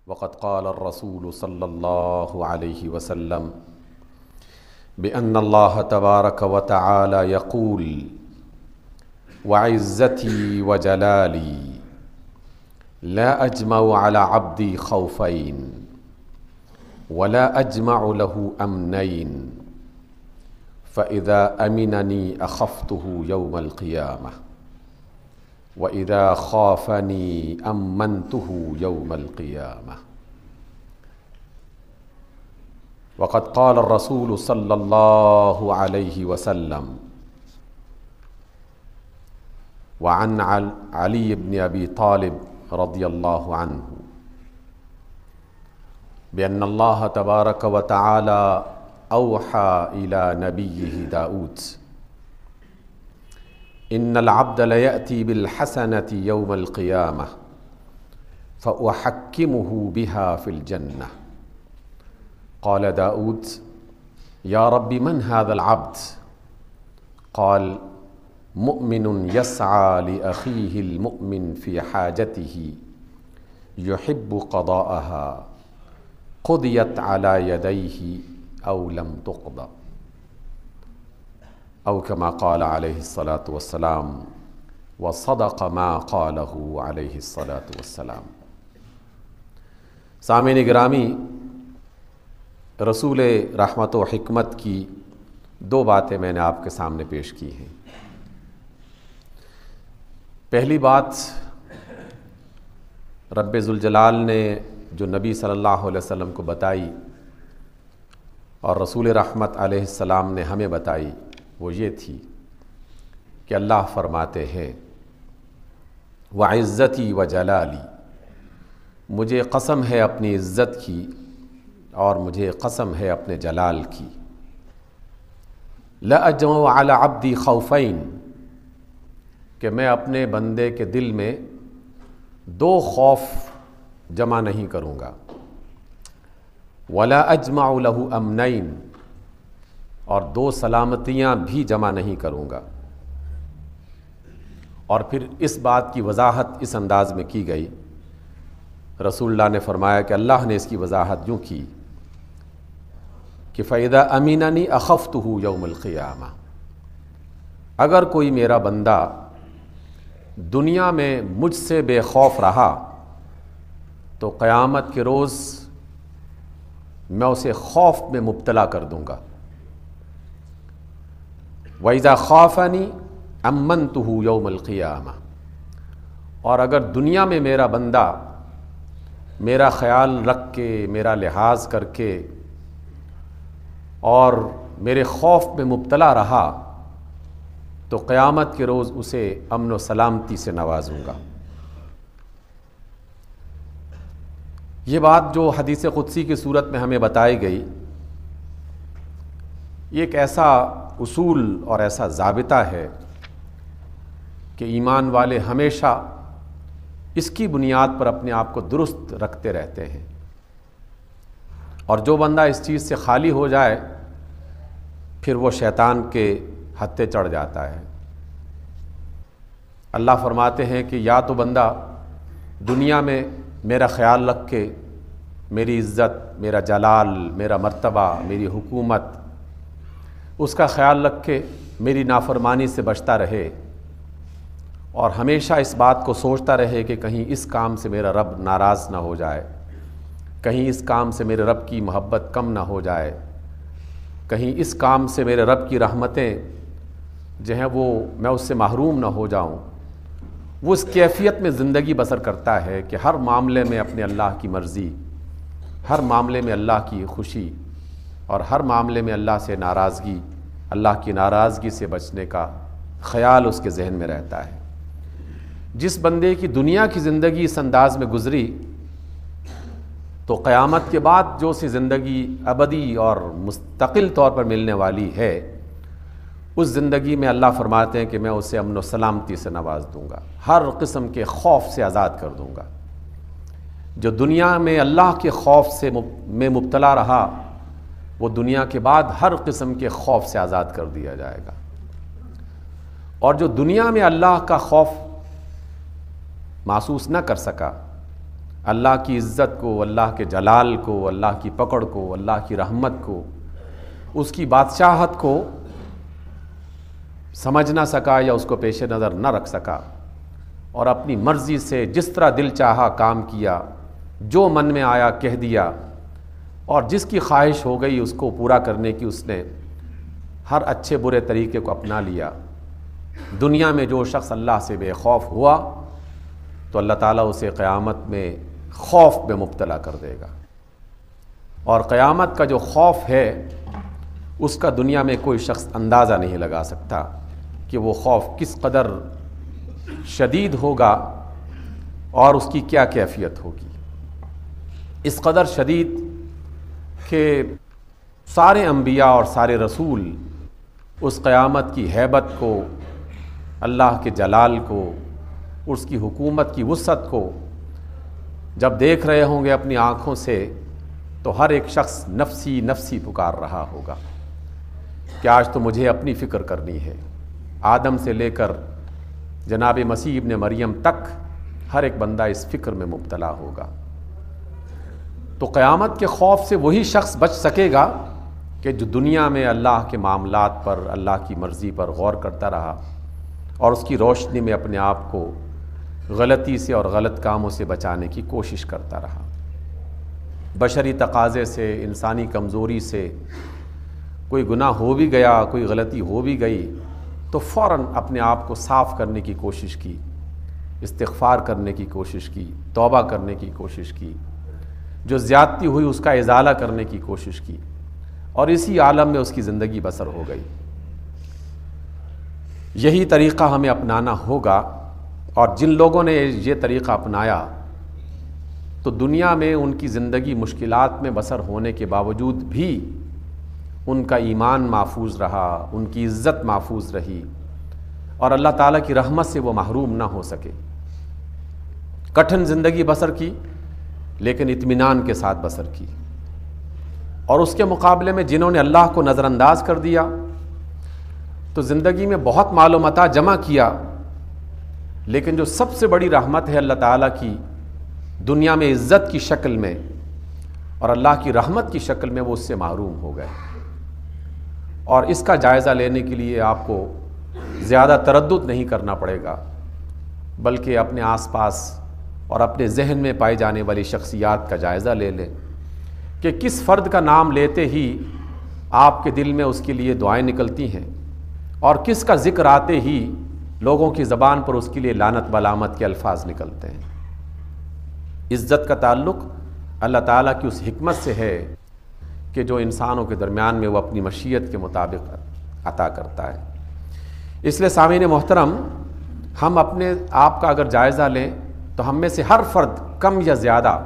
وقد قال الرسول صلی اللہ علیہ وسلم بأن اللہ تبارک وتعالی یقول وعزتی وجلالی لا اجمع على عبدی خوفین ولا اجمع له امنین فإذا امننی اخفته یوم القیامہ وَإِذَا خَافَنِي أَمَّنْتُهُ يَوْمَ الْقِيَامَةِ وقد قال الرسول صلی اللہ علیہ وسلم وعن علی بن ابی طالب رضی اللہ عنہ بأن اللہ تبارک وتعالی اوحى إلى نبیہ داؤد ان العبد ليأتي بالحسنة يوم القيامة فأحكمه بها في الجنة قال داود يا رب من هذا العبد قال مؤمن يسعى لأخيه المؤمن في حاجته يحب قضاءها قضيت على يديه أو لم تقضى او كما قال علیہ الصلاۃ والسلام وصدق ما قاله علیہ الصلاۃ والسلام۔ سامعین گرامی، رسول رحمت و حکمت کی دو باتیں میں نے آپ کے سامنے پیش کی ہیں۔ پہلی بات، رب ذوالجلال نے جو نبی صلی اللہ علیہ وسلم کو بتائی اور رسول رحمت علیہ السلام نے ہمیں بتائی، وہ یہ تھی کہ اللہ فرماتے ہیں وعزتی وجلالی، مجھے قسم ہے اپنی عزت کی اور مجھے قسم ہے اپنے جلال کی، لا اجمع علی عبدی خوفین، کہ میں اپنے بندے کے دل میں دو خوف جمع نہیں کروں گا، ولا اجمع له امنین، اور دو سلامتیاں بھی جمع نہیں کروں گا۔ اور پھر اس بات کی وضاحت اس انداز میں کی گئی، رسول اللہ نے فرمایا کہ اللہ نے اس کی وضاحت یوں کی کہ فَإِذَا أَمِنَنِي أَخَفْتُهُ يَوْمَ الْقِيَامَةِ، اگر کوئی میرا بندہ دنیا میں مجھ سے بے خوف رہا تو قیامت کے روز میں اسے خوف میں مبتلا کر دوں گا۔ وَإِذَا خَافَنِي أَمَّنْتُهُ يَوْمَ الْقِيَامَةِ، اور اگر دنیا میں میرا بندہ میرا خیال رکھ کے، میرا لحاظ کر کے اور میرے خوف میں مبتلا رہا تو قیامت کے روز اسے امن و سلامتی سے نوازوں گا۔ یہ بات جو حدیث قدسی کی صورت میں ہمیں بتائی گئی، یہ ایک ایسا اصول اور ایسا ضابطہ ہے کہ ایمان والے ہمیشہ اس کی بنیاد پر اپنے آپ کو درست رکھتے رہتے ہیں، اور جو بندہ اس چیز سے خالی ہو جائے پھر وہ شیطان کے ہتھے چڑھ جاتا ہے۔ اللہ فرماتے ہیں کہ یا تو بندہ دنیا میں میرا خیال رکھ کے میری عزت، میرا جلال، میرا مرتبہ، میری حکومت، اس کا خیال رکھ کے میری نافرمانی سے بچتا رہے، اور ہمیشہ اس بات کو سوچتا رہے کہ کہیں اس کام سے میرا رب ناراض نہ ہو جائے، کہیں اس کام سے میرے رب کی محبت کم نہ ہو جائے، کہیں اس کام سے میرے رب کی رحمتیں جو ہیں وہ میں اس سے محروم نہ ہو جاؤں۔ وہ اس کیفیت میں زندگی بسر کرتا ہے کہ ہر معاملے میں اپنے اللہ کی مرضی، ہر معاملے میں اللہ کی خوشی، اور ہر معاملے میں اللہ سے ناراضگی، اللہ کی ناراضگی سے بچنے کا خیال اس کے ذہن میں رہتا ہے۔ جس بندے کی دنیا کی زندگی اس انداز میں گزری تو قیامت کے بعد جو سی زندگی ابدی اور مستقل طور پر ملنے والی ہے، اس زندگی میں اللہ فرماتے ہیں کہ میں اسے امن و سلامتی سے نواز دوں گا، ہر قسم کے خوف سے آزاد کر دوں گا۔ جو دنیا میں اللہ کے خوف سے میں مبتلا رہا، وہ دنیا کے بعد ہر قسم کے خوف سے آزاد کر دیا جائے گا، اور جو دنیا میں اللہ کا خوف محسوس نہ کر سکا اللہ کی عزت کو، اللہ کے جلال کو، اللہ کی پکڑ کو، اللہ کی رحمت کو، اس کی بادشاہت کو سمجھ نہ سکا یا اس کو پیش نظر نہ رکھ سکا، اور اپنی مرضی سے جس طرح دل چاہا کام کیا، جو من میں آیا کہہ دیا، اور جس کی خواہش ہو گئی اس کو پورا کرنے کی اس نے ہر اچھے برے طریقے کو اپنا لیا۔ دنیا میں جو شخص اللہ سے بے خوف ہوا تو اللہ تعالیٰ اسے قیامت میں خوف میں مبتلا کر دے گا، اور قیامت کا جو خوف ہے اس کا دنیا میں کوئی شخص اندازہ نہیں لگا سکتا کہ وہ خوف کس قدر شدید ہوگا اور اس کی کیا کیفیت ہوگی۔ اس قدر شدید کہ سارے انبیاء اور سارے رسول اس قیامت کی ہیبت کو، اللہ کے جلال کو، اس کی حکومت کی وسعت کو جب دیکھ رہے ہوں گے اپنی آنکھوں سے تو ہر ایک شخص نفسی نفسی پکار رہا ہوگا کہ آج تو مجھے اپنی فکر کرنی ہے۔ آدم سے لے کر جناب مسیح ابن مریم تک ہر ایک بندہ اس فکر میں مبتلا ہوگا۔ تو قیامت کے خوف سے وہی شخص بچ سکے گا کہ جو دنیا میں اللہ کے معاملات پر، اللہ کی مرضی پر غور کرتا رہا اور اس کی روشنی میں اپنے آپ کو غلطی سے اور غلط کاموں سے بچانے کی کوشش کرتا رہا۔ بشری تقاضے سے، انسانی کمزوری سے کوئی گناہ ہو بھی گیا، کوئی غلطی ہو بھی گئی تو فوراً اپنے آپ کو صاف کرنے کی کوشش کی، استغفار کرنے کی کوشش کی، توبہ کرنے کی کوشش کی، جو زیادتی ہوئی اس کا ازالہ کرنے کی کوشش کی، اور اسی عالم میں اس کی زندگی بسر ہو گئی۔ یہی طریقہ ہمیں اپنانا ہوگا، اور جن لوگوں نے یہ طریقہ اپنایا تو دنیا میں ان کی زندگی مشکلات میں بسر ہونے کے باوجود بھی ان کا ایمان محفوظ رہا، ان کی عزت محفوظ رہی، اور اللہ تعالیٰ کی رحمت سے وہ محروم نہ ہو سکے۔ کٹھن زندگی بسر کی لیکن اطمینان کے ساتھ بسر کی، اور اس کے مقابلے میں جنہوں نے اللہ کو نظر انداز کر دیا تو زندگی میں بہت مال و متاع جمع کیا، لیکن جو سب سے بڑی رحمت ہے اللہ تعالیٰ کی دنیا میں عزت کی شکل میں اور اللہ کی رحمت کی شکل میں، وہ اس سے محروم ہو گئے۔ اور اس کا جائزہ لینے کے لیے آپ کو زیادہ تردد نہیں کرنا پڑے گا، بلکہ اپنے آس پاس اور اپنے ذہن میں پائی جانے والی شخصیات کا جائزہ لے لیں کہ کس فرد کا نام لیتے ہی آپ کے دل میں اس کے لیے دعائیں نکلتی ہیں، اور کس کا ذکر آتے ہی لوگوں کی زبان پر اس کے لیے لعنت ملامت کے الفاظ نکلتے ہیں۔ عزت کا تعلق اللہ تعالیٰ کی اس حکمت سے ہے کہ جو انسانوں کے درمیان میں وہ اپنی مشیت کے مطابق عطا کرتا ہے۔ اس لیے سامعین محترم، ہم اپنے آپ کا اگر جائزہ لیں تو ہم میں سے ہر فرد کم یا زیادہ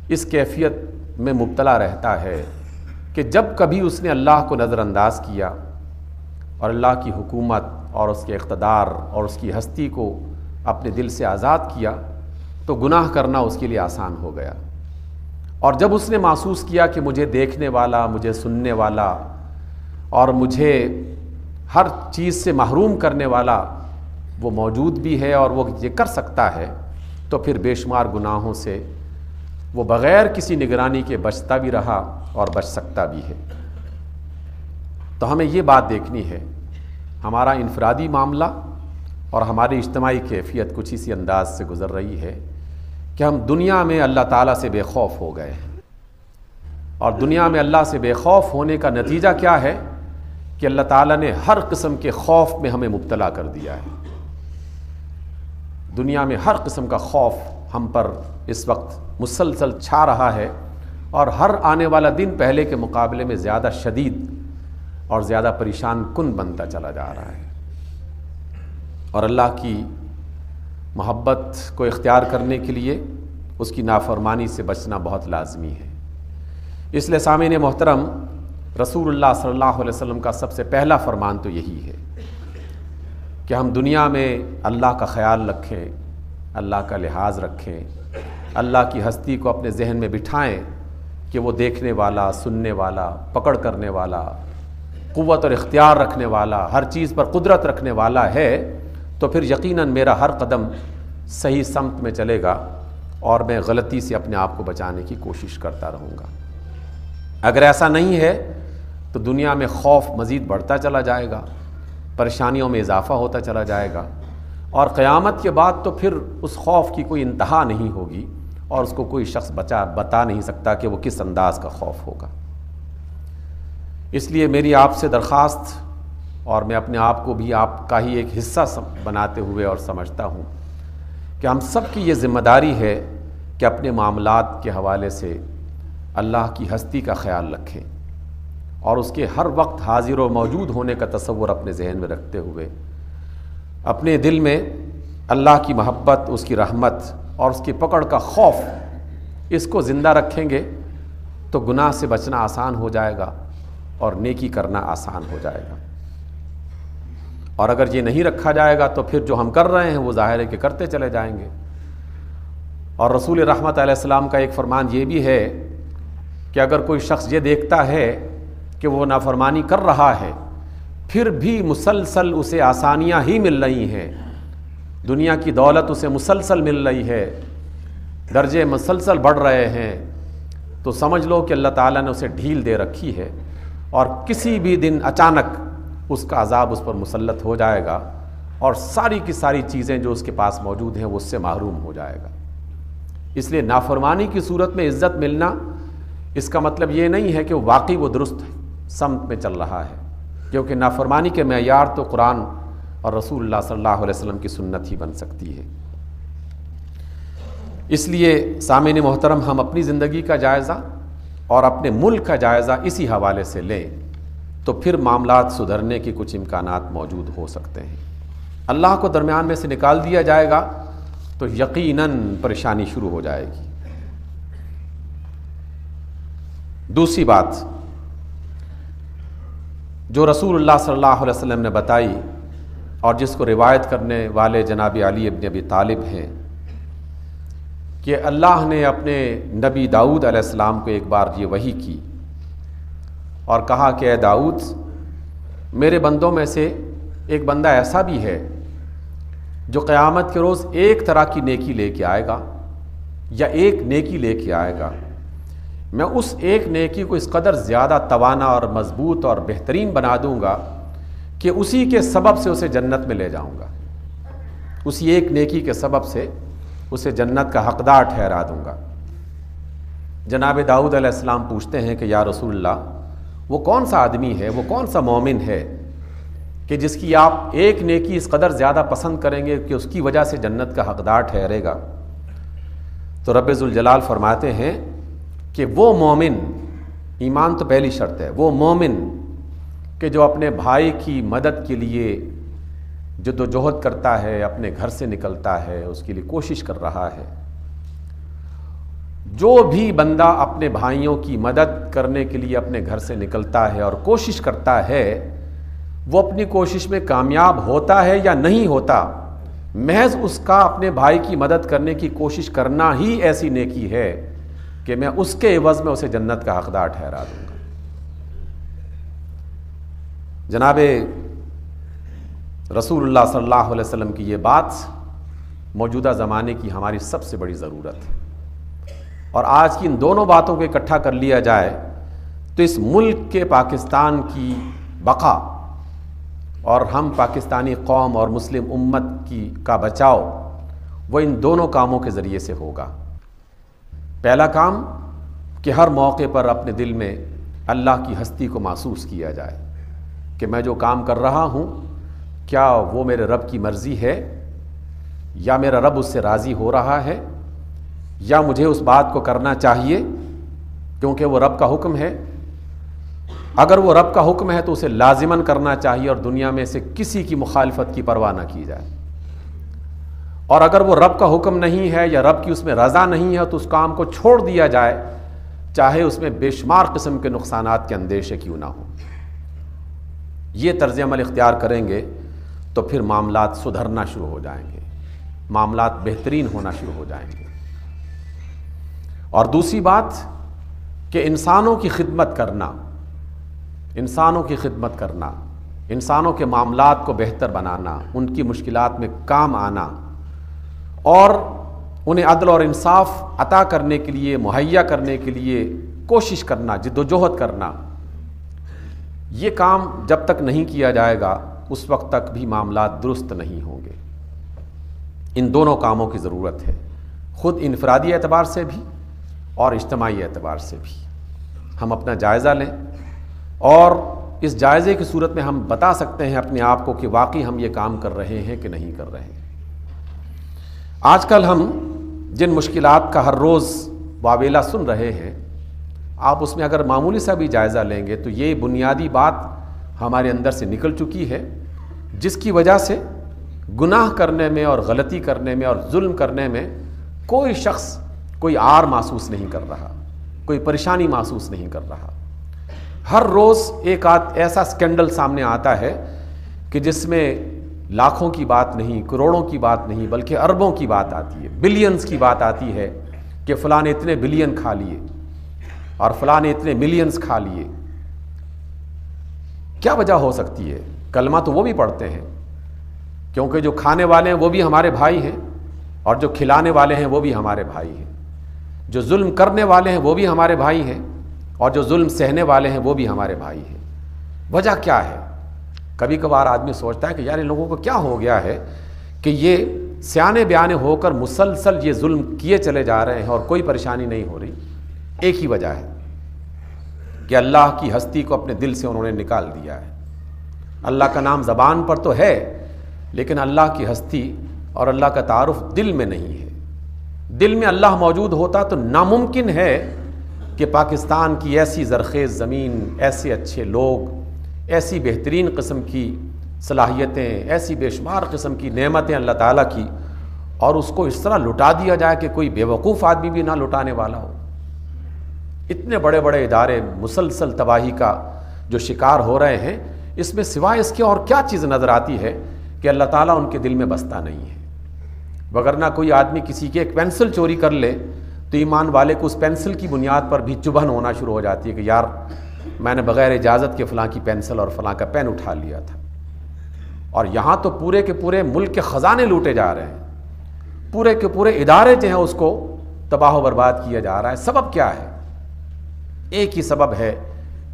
اس کیفیت میں مبتلا رہتا ہے کہ جب کبھی اس نے اللہ کو نظر انداز کیا اور اللہ کی حکومت اور اس کے اقتدار اور اس کی ہستی کو اپنے دل سے آزاد کیا تو گناہ کرنا اس کے لیے آسان ہو گیا، اور جب اس نے محسوس کیا کہ مجھے دیکھنے والا، مجھے سننے والا اور مجھے ہر چیز سے محروم کرنے والا وہ موجود بھی ہے اور وہ یہ کر سکتا ہے، تو پھر بے شمار گناہوں سے وہ بغیر کسی نگرانی کے بچتا بھی رہا اور بچ سکتا بھی ہے۔ تو ہمیں یہ بات دیکھنی ہے، ہمارا انفرادی معاملہ اور ہماری اجتماعی کیفیت کچھ اسی انداز سے گزر رہی ہے کہ ہم دنیا میں اللہ تعالیٰ سے بے خوف ہو گئے ہیں، اور دنیا میں اللہ سے بے خوف ہونے کا نتیجہ کیا ہے کہ اللہ تعالیٰ نے ہر قسم کے خوف میں ہمیں مبتلا کر دیا ہے۔ دنیا میں ہر قسم کا خوف ہم پر اس وقت مسلسل چھا رہا ہے، اور ہر آنے والا دن پہلے کے مقابلے میں زیادہ شدید اور زیادہ پریشان کن بنتا چلا جا رہا ہے، اور اللہ کی محبت کو اختیار کرنے کے لیے اس کی نافرمانی سے بچنا بہت لازمی ہے۔ اس لیے سامعین محترم، رسول اللہ صلی اللہ علیہ وسلم کا سب سے پہلا فرمان تو یہی ہے کہ ہم دنیا میں اللہ کا خیال رکھیں، اللہ کا لحاظ رکھیں، اللہ کی ہستی کو اپنے ذہن میں بٹھائیں کہ وہ دیکھنے والا، سننے والا، پکڑ کرنے والا، قوت اور اختیار رکھنے والا، ہر چیز پر قدرت رکھنے والا ہے، تو پھر یقیناً میرا ہر قدم صحیح سمت میں چلے گا اور میں غلطی سے اپنے آپ کو بچانے کی کوشش کرتا رہوں گا۔ اگر ایسا نہیں ہے تو دنیا میں خوف مزید بڑھتا چلا جائے گا، پریشانیوں میں اضافہ ہوتا چلا جائے گا، اور قیامت کے بعد تو پھر اس خوف کی کوئی انتہا نہیں ہوگی، اور اس کو کوئی شخص بتا نہیں سکتا کہ وہ کس انداز کا خوف ہوگا۔ اس لیے میری آپ سے درخواست، اور میں اپنے آپ کو بھی آپ کا ہی ایک حصہ بناتے ہوئے اور سمجھتا ہوں کہ ہم سب کی یہ ذمہ داری ہے کہ اپنے معاملات کے حوالے سے اللہ کی ہستی کا خیال رکھیں، اور اس کے ہر وقت حاضر و موجود ہونے کا تصور اپنے ذہن میں رکھتے ہوئے اپنے دل میں اللہ کی محبت، اس کی رحمت اور اس کی پکڑ کا خوف، اس کو زندہ رکھیں گے تو گناہ سے بچنا آسان ہو جائے گا اور نیکی کرنا آسان ہو جائے گا۔ اور اگر یہ نہیں رکھا جائے گا تو پھر جو ہم کر رہے ہیں وہ ظاہر ہے کہ کرتے چلے جائیں گے۔ اور رسول رحمت علیہ السلام کا ایک فرمان یہ بھی ہے کہ اگر کوئی شخص یہ دیکھتا ہے کہ وہ نافرمانی کر رہا ہے پھر بھی مسلسل اسے آسانیاں ہی مل رہی ہیں، دنیا کی دولت اسے مسلسل مل رہی ہے، درجے مسلسل بڑھ رہے ہیں، تو سمجھ لو کہ اللہ تعالیٰ نے اسے ڈھیل دے رکھی ہے، اور کسی بھی دن اچانک اس کا عذاب اس پر مسلط ہو جائے گا، اور ساری کی ساری چیزیں جو اس کے پاس موجود ہیں وہ اس سے محروم ہو جائے گا۔ اس لیے نافرمانی کی صورت میں عزت ملنا، اس کا مطلب یہ نہیں ہے کہ وہ واقعی وہ درست سمت میں چل رہا ہے، کیونکہ نافرمانی کے معیار تو قرآن اور رسول اللہ صلی اللہ علیہ وسلم کی سنت ہی بن سکتی ہے۔ اس لیے سامعین محترم، ہم اپنی زندگی کا جائزہ اور اپنے ملک کا جائزہ اسی حوالے سے لیں تو پھر معاملات سدھرنے کے کچھ امکانات موجود ہو سکتے ہیں۔ اللہ کو درمیان میں سے نکال دیا جائے گا تو یقیناً پریشانی شروع ہو جائے گی۔ دوسری بات جو رسول اللہ صلی اللہ علیہ وسلم نے بتائی اور جس کو روایت کرنے والے جناب علی ابن ابی طالب ہیں کہ اللہ نے اپنے نبی داؤد علیہ السلام کو ایک بار یہ وحی کی اور کہا کہ اے داؤد، میرے بندوں میں سے ایک بندہ ایسا بھی ہے جو قیامت کے روز ایک طرح کی نیکی لے کے آئے گا یا ایک نیکی لے کے آئے گا، میں اس ایک نیکی کو اس قدر زیادہ توانا اور مضبوط اور بہترین بنا دوں گا کہ اسی کے سبب سے اسے جنت میں لے جاؤں گا، اسی ایک نیکی کے سبب سے اسے جنت کا حقدار ٹھہرا دوں گا۔ جناب داؤد علیہ السلام پوچھتے ہیں کہ یا رسول اللہ، وہ کون سا آدمی ہے، وہ کون سا مومن ہے کہ جس کی آپ ایک نیکی اس قدر زیادہ پسند کریں گے کہ اس کی وجہ سے جنت کا حقدار ٹھہرے گا؟ تو رب ذوالجلال فرماتے ہیں کہ وہ مومن، ایمان تو پہلی شرط ہے، وہ مومن کہ جو اپنے بھائی کی مدد کے لیے جدوجہد کرتا ہے، اپنے گھر سے نکلتا ہے، اس کے لیے کوشش کر رہا ہے۔ جو بھی بندہ اپنے بھائیوں کی مدد کرنے کے لیے اپنے گھر سے نکلتا ہے اور کوشش کرتا ہے، وہ اپنی کوشش میں کامیاب ہوتا ہے یا نہیں ہوتا، محض اس کا اپنے بھائی کی مدد کرنے کی کوشش کرنا ہی ایسی نیکی ہے کہ میں اس کے عوض میں اسے جنت کا حقدار ٹھہرا دوں گا۔ جناب رسول اللہ صلی اللہ علیہ وسلم کی یہ بات موجودہ زمانے کی ہماری سب سے بڑی ضرورت ہے، اور آج کی ان دونوں باتوں کو اکٹھا کر لیا جائے تو اس ملک کے پاکستان کی بقا اور ہم پاکستانی قوم اور مسلم امت کا بچاؤ وہ ان دونوں کاموں کے ذریعے سے ہوگا۔ پہلا کام کہ ہر موقع پر اپنے دل میں اللہ کی ہستی کو محسوس کیا جائے کہ میں جو کام کر رہا ہوں کیا وہ میرے رب کی مرضی ہے، یا میرا رب اس سے راضی ہو رہا ہے، یا مجھے اس بات کو کرنا چاہیے کیونکہ وہ رب کا حکم ہے۔ اگر وہ رب کا حکم ہے تو اسے لازماً کرنا چاہیے اور دنیا میں سے کسی کی مخالفت کی پرواہ نہ کی جائے، اور اگر وہ رب کا حکم نہیں ہے یا رب کی اس میں رضا نہیں ہے تو اس کام کو چھوڑ دیا جائے، چاہے اس میں بے شمار قسم کے نقصانات کے اندیشے کیوں نہ ہوں۔ یہ طرز عمل اختیار کریں گے تو پھر معاملات سدھرنا شروع ہو جائیں گے، معاملات بہترین ہونا شروع ہو جائیں گے۔ اور دوسری بات کہ انسانوں کی خدمت کرنا، انسانوں کی خدمت کرنا، انسانوں کے معاملات کو بہتر بنانا، ان کی مشکلات میں کام آنا، اور انہیں عدل اور انصاف عطا کرنے کے لیے، مہیا کرنے کے لیے کوشش کرنا، جد و جہد کرنا، یہ کام جب تک نہیں کیا جائے گا اس وقت تک بھی معاملات درست نہیں ہوں گے۔ ان دونوں کاموں کی ضرورت ہے، خود انفرادی اعتبار سے بھی اور اجتماعی اعتبار سے بھی۔ ہم اپنا جائزہ لیں اور اس جائزے کی صورت میں ہم بتا سکتے ہیں اپنے آپ کو کہ واقعی ہم یہ کام کر رہے ہیں کہ نہیں کر رہے ہیں۔ آج کل ہم جن مشکلات کا ہر روز واویلا سن رہے ہیں، آپ اس میں اگر معمولی سا بھی جائزہ لیں گے تو یہ بنیادی بات ہمارے اندر سے نکل چکی ہے، جس کی وجہ سے گناہ کرنے میں اور غلطی کرنے میں اور ظلم کرنے میں کوئی شخص کوئی عار محسوس نہیں کر رہا، کوئی پریشانی محسوس نہیں کر رہا۔ ہر روز ایک ایسا سکینڈل سامنے آتا ہے کہ جس میں لاکھوں کی بات نہیں، کروڑوں کی بات نہیں، بلکہ اربوں کی بات آتی ہے، بلینز کی بات آتی ہے کہ فلاں نے اتنے بلین کھا لیے اور فلاں نے اتنے ملینز کھا لیے۔ کیا وجہ ہو سکتی ہے؟ کلمہ تو وہ بھی پڑھتے ہیں، کیونکہ جو کھانے والے ہیں وہ بھی ہمارے بھائی ہیں اور جو کھلانے والے ہیں وہ بھی ہمارے بھائی ہیں، جو ظلم کرنے والے ہیں وہ بھی ہمارے بھائی ہیں اور جو ظلم سہنے والے ہیں وہ بھی ہمارے بھائی ہیں۔ وجہ کیا ہے؟ کبھی کبھار آدمی سوچتا ہے کہ یار ان لوگوں کو کیا ہو گیا ہے کہ یہ سیانے بیانے ہو کر مسلسل یہ ظلم کیے چلے جا رہے ہیں اور کوئی پریشانی نہیں ہو رہی۔ ایک ہی وجہ ہے کہ اللہ کی ہستی کو اپنے دل سے انہوں نے نکال دیا ہے۔ اللہ کا نام زبان پر تو ہے، لیکن اللہ کی ہستی اور اللہ کا تعارف دل میں نہیں ہے۔ دل میں اللہ موجود ہوتا تو ناممکن ہے کہ پاکستان کی ایسی زرخیز زمین، ایسے اچھے لوگ، ایسی بہترین قسم کی صلاحیتیں، ایسی بے شمار قسم کی نعمتیں اللہ تعالیٰ کی، اور اس کو اس طرح لٹا دیا جائے کہ کوئی بیوقوف آدمی بھی نہ لٹانے والا ہو۔ اتنے بڑے بڑے ادارے مسلسل تباہی کا جو شکار ہو رہے ہیں، اس میں سوائے اس کے اور کیا چیز نظر آتی ہے کہ اللہ تعالیٰ ان کے دل میں بستا نہیں ہے۔ وگرنہ کوئی آدمی کسی کی ایک پینسل چوری کر لے تو ایمان والے کو اس پینسل کی بنیاد پر بھی چبھن ہونا شروع ہو جاتی ہے کہ یار میں نے بغیر اجازت کے فلاں کی پینسل اور فلاں کا پین اٹھا لیا تھا۔ اور یہاں تو پورے کے پورے ملک کے خزانے لوٹے جا رہے ہیں، پورے کے پورے ادارے جو ہیں اس کو تباہ و برباد کیا جا رہا ہے۔ سبب کیا ہے؟ ایک ہی سبب ہے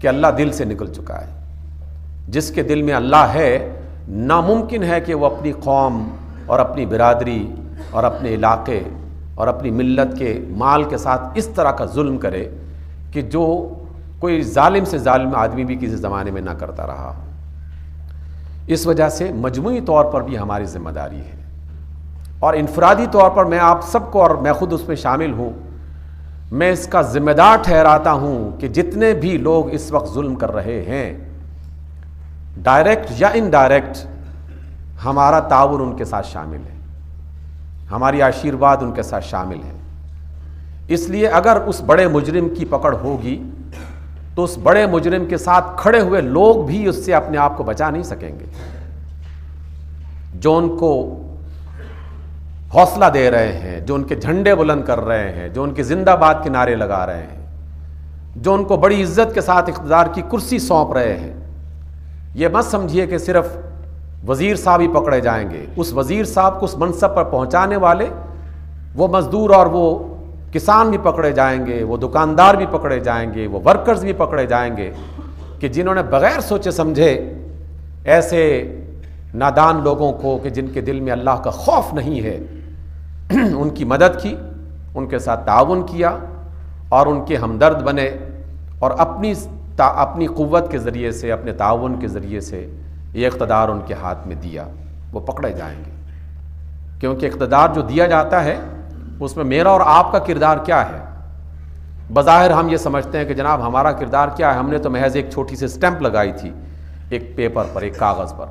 کہ اللہ دل سے نکل چکا ہے۔ جس کے دل میں اللہ ہے، ناممکن ہے کہ وہ اپنی قوم اور اپنی برادری اور اپنے علاقے اور اپنی ملت کے مال کے ساتھ اس طرح کا ظلم کرے کہ جو کوئی ظالم سے ظالم آدمی بھی کسی زمانے میں نہ کرتا رہا۔ اس وجہ سے مجموعی طور پر بھی ہماری ذمہ داری ہے، اور انفرادی طور پر میں آپ سب کو، اور میں خود اس میں شامل ہوں، میں اس کا ذمہ دار ٹھہراتا ہوں کہ جتنے بھی لوگ اس وقت ظلم کر رہے ہیں، ڈائریکٹ یا انڈائریکٹ، ہمارا تعاون ان کے ساتھ شامل ہے، ہماری آشیرواد ان کے ساتھ شامل ہے۔ اس لیے اگر اس بڑے مجرم کی پکڑ ہوگی تو اس بڑے مجرم کے ساتھ کھڑے ہوئے لوگ بھی اس سے اپنے آپ کو بچا نہیں سکیں گے، جو ان کو حوصلہ دے رہے ہیں، جو ان کے جھنڈے بلند کر رہے ہیں، جو ان کے زندہ باد کے نعرے لگا رہے ہیں، جو ان کو بڑی عزت کے ساتھ اقتدار کی کرسی سونپ رہے ہیں۔ یہ مت سمجھیے کہ صرف وزیر صاحب ہی پکڑے جائیں گے۔ اس وزیر صاحب کو اس منصب پر پہنچانے والے وہ مزدور اور وہ کسان بھی پکڑے جائیں گے، وہ دکاندار بھی پکڑے جائیں گے، وہ ورکرز بھی پکڑے جائیں گے کہ جنہوں نے بغیر سوچے سمجھے ایسے نادان لوگوں کو کہ جن کے دل میں اللہ کا خوف نہیں ہے، ان کی مدد کی، ان کے ساتھ تعاون کیا اور ان کے ہمدرد بنے، اور اپنی قوت کے ذریعے سے، اپنے تعاون کے ذریعے سے یہ اقتدار ان کے ہاتھ میں دیا، وہ پکڑے جائیں گے۔ کیونکہ اقتدار جو دیا جاتا ہے اس میں میرا اور آپ کا کردار کیا ہے؟ بظاہر ہم یہ سمجھتے ہیں کہ جناب ہمارا کردار کیا ہے، ہم نے تو محض ایک چھوٹی سی سٹیمپ لگائی تھی ایک پیپر پر، ایک کاغذ پر،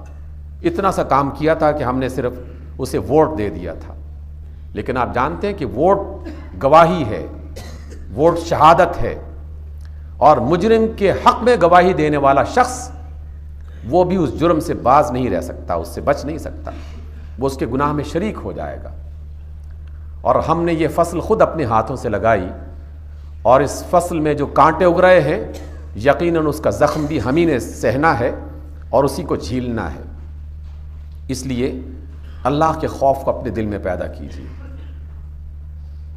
اتنا سا کام کیا تھا کہ ہم نے صرف اسے ووٹ دے دیا تھا۔ لیکن آپ جانتے ہیں کہ ووٹ گواہی ہے، ووٹ شہادت ہے، اور مجرم کے حق میں گواہی دینے والا شخص وہ بھی اس جرم سے باز نہیں رہ سکتا، اس سے بچ نہیں سکتا، وہ اس کے گناہ میں شریک ہو جائے گا۔ اور ہم نے یہ فصل خود اپنے ہاتھوں سے لگائی، اور اس فصل میں جو کانٹے اگ رہے ہیں یقیناً اس کا زخم بھی ہم ہی نے سہنا ہے اور اسی کو جھیلنا ہے۔ اس لیے اللہ کے خوف کو اپنے دل میں پیدا کیجیے۔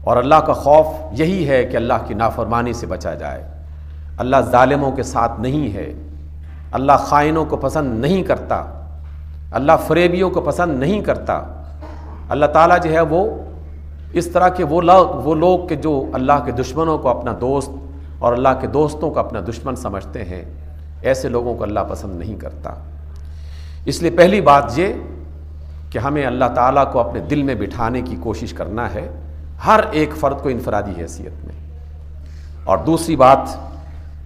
اور اللہ کا خوف یہی ہے کہ اللہ کی نافرمانی سے بچا جائے۔ اللہ ظالموں کے ساتھ نہیں ہے، اللہ خائنوں کو پسند نہیں کرتا، اللہ فریبیوں کو پسند نہیں کرتا۔ اللہ تعالیٰ جو ہے وہ اس طرح کے وہ لوگ کہ جو اللہ کے دشمنوں کو اپنا دوست اور اللہ کے دوستوں کو اپنا دشمن سمجھتے ہیں، ایسے لوگوں کو اللہ پسند نہیں کرتا۔ اس لیے پہلی بات یہ کہ ہمیں اللہ تعالیٰ کو اپنے دل میں بٹھانے کی کوشش کرنا ہے، ہر ایک فرد کو انفرادی حیثیت میں۔ اور دوسری بات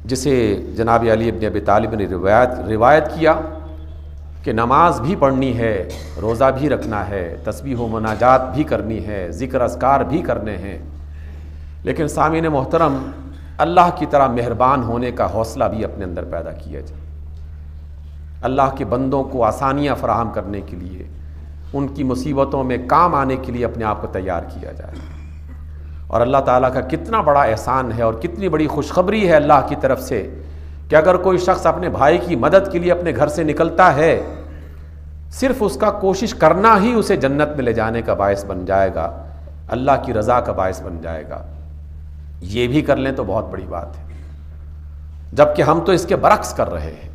جسے جناب علی بن ابی طالب نے روایت کیا کہ نماز بھی پڑھنی ہے، روزہ بھی رکھنا ہے، تسبیح و مناجات بھی کرنی ہے، ذکر اذکار بھی کرنے ہیں، لیکن سامعین محترم اللہ کی طرح مہربان ہونے کا حوصلہ بھی اپنے اندر پیدا کیا جائے۔ اللہ کے بندوں کو آسانیاں فراہم کرنے کے لیے، ان کی مصیبتوں میں کام آنے کے لیے اپنے آپ کو تیار کیا جائے۔ اور اللہ تعالیٰ کا کتنا بڑا احسان ہے اور کتنی بڑی خوشخبری ہے اللہ کی طرف سے کہ اگر کوئی شخص اپنے بھائی کی مدد کے لیے اپنے گھر سے نکلتا ہے، صرف اس کا کوشش کرنا ہی اسے جنت میں لے جانے کا باعث بن جائے گا، اللہ کی رضا کا باعث بن جائے گا۔ یہ بھی کر لیں تو بہت بڑی بات ہے، جبکہ ہم تو اس کے برعکس کر رہے ہیں۔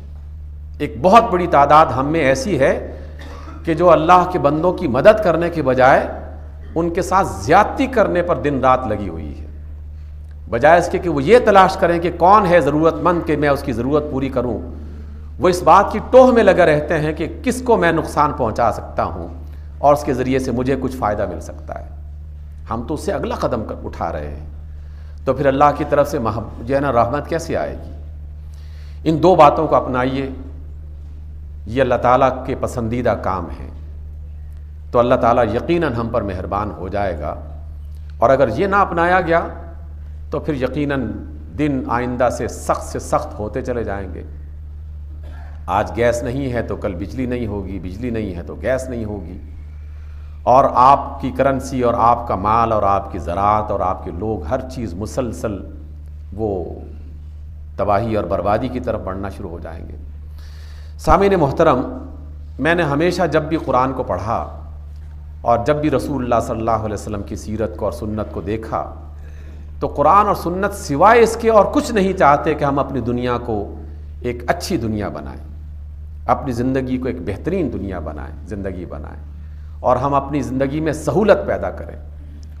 ایک بہت بڑی تعداد ہم میں ایسی ہے کہ جو اللہ کے بندوں کی مدد کرنے کے بجائے ان کے ساتھ زیادتی کرنے پر دن رات لگی ہوئی ہے، بجائے اس کے کہ وہ یہ تلاش کریں کہ کون ہے ضرورت مند کہ میں اس کی ضرورت پوری کروں، وہ اس بات کی ٹوہ میں لگے رہتے ہیں کہ کس کو میں نقصان پہنچا سکتا ہوں اور اس کے ذریعے سے مجھے کچھ فائدہ مل سکتا ہے۔ ہم تو اس سے اگلا قدم اٹھا رہے ہیں، تو پھر اللہ کی طرف سے جو ہے نا رحمت کیسے آئے گی؟ ان دو باتوں کو اپنائیے، یہ اللہ تعالیٰ کے پسندیدہ کام ہیں، تو اللہ تعالیٰ یقیناً ہم پر مہربان ہو جائے گا۔ اور اگر یہ نہ اپنایا گیا تو پھر یقیناً دن آئندہ سے سخت ہوتے چلے جائیں گے۔ آج گیس نہیں ہے تو کل بجلی نہیں ہوگی، بجلی نہیں ہے تو گیس نہیں ہوگی، اور آپ کی کرنسی اور آپ کا مال اور آپ کی زراعت اور آپ کے لوگ ہر چیز مسلسل وہ تباہی اور بربادی کی طرف بڑھنا شروع ہو جائیں گے۔ سامعین محترم، میں نے ہمیشہ جب بھی قرآن کو پڑھا اور جب بھی رسول اللہ صلی اللہ علیہ وسلم کی سیرت کو اور سنت کو دیکھا تو قرآن اور سنت سوائے اس کے اور کچھ نہیں چاہتے کہ ہم اپنی دنیا کو ایک اچھی دنیا بنائیں، اپنی زندگی کو ایک بہترین دنیا بنائیں اور ہم اپنی زندگی میں سہولت پیدا کریں۔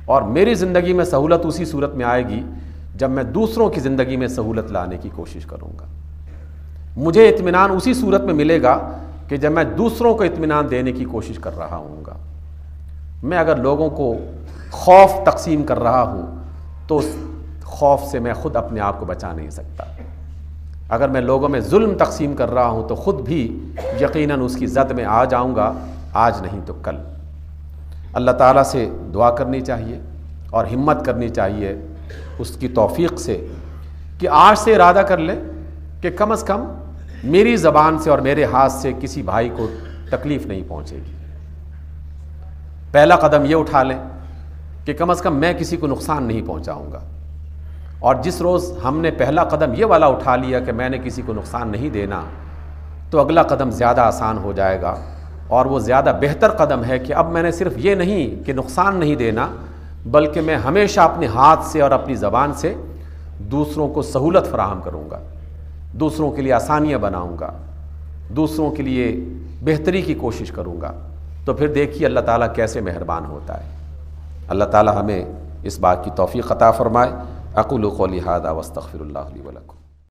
اور میری زندگی میں سہولت اسی صورت میں آئے گی جب میں دوسروں کی زندگی میں سہولت لانے کی کوشش کروں گا۔ مجھے اطمینان اسی صورت میں ملے گا کہ جب میں دوسروں کو اطمینان دینے کی کوشش کر رہا ہوں گا۔ میں اگر لوگوں کو خوف تقسیم کر رہا ہوں تو اس خوف سے میں خود اپنے آپ کو بچا نہیں سکتا۔ اگر میں لوگوں میں ظلم تقسیم کر رہا ہوں تو خود بھی یقیناً اس کی زد میں آ جاؤں گا، آج نہیں تو کل۔ اللہ تعالیٰ سے دعا کرنی چاہیے اور ہمت کرنی چاہیے اس کی توفیق سے کہ آج سے ارادہ کر لیں کہ کم از کم میری زبان سے اور میرے ہاتھ سے کسی بھائی کو تکلیف نہیں پہنچے گی۔ پہلا قدم یہ اٹھا لیں کہ کم از کم میں کسی کو نقصان نہیں پہنچاؤں گا، اور جس روز ہم نے پہلا قدم یہ والا اٹھا لیا کہ میں نے کسی کو نقصان نہیں دینا، تو اگلا قدم زیادہ آسان ہو جائے گا، اور وہ زیادہ بہتر قدم ہے کہ اب میں نے صرف یہ نہیں کہ نقصان نہیں دینا، بلکہ میں ہمیشہ اپنے ہاتھ سے اور اپنی زبان سے دوسروں کو سہولت فراہم کروں گا، دوسروں کے لیے آسانیاں بناؤں گا، دوسروں کے لیے بہتری کی کوشش کروں گا۔ تو پھر دیکھیے اللہ تعالیٰ کیسے مہربان ہوتا ہے۔ اللہ تعالیٰ ہمیں اس بات کی توفیق عطا فرمائے۔ اقول قولی ھذا واستغفر اللہ لی ولکم۔